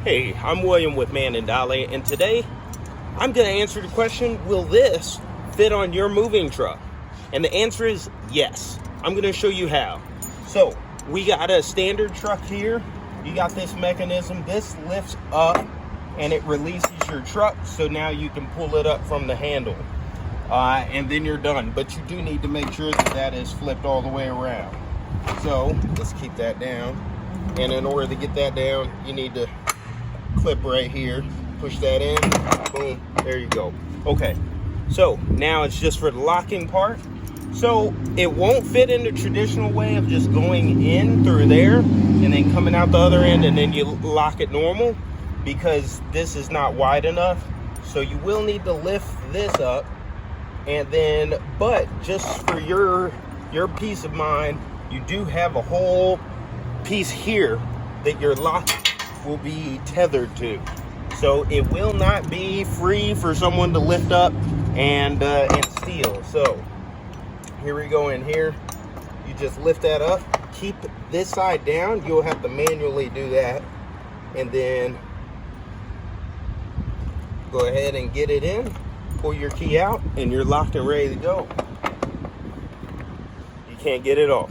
Hey, I'm William with Man and Dolly, and today I'm going to answer the question, will this fit on your moving truck? And the answer is yes. I'm going to show you how. So, we got a standard truck here. You got this mechanism. This lifts up and it releases your truck, so now you can pull it up from the handle. And then you're done. But you do need to make sure that that is flipped all the way around. So, let's keep that down. And in order to get that down, you need to clip right here, push that in, boom, there you go. Okay, so now it's just for the locking part. So it won't fit in the traditional way of just going in through there and then coming out the other end and then you lock it normal, because this is not wide enough. So you will need to lift this up, and then, but just for your peace of mind, you do have a whole piece here that your lock will be tethered to, so it will not be free for someone to lift up and steal. So here we go. In here, you just lift that up, keep this side down. You'll have to manually do that, and then go ahead and get it in, pull your key out, and you're locked and ready to go. You can't get it off.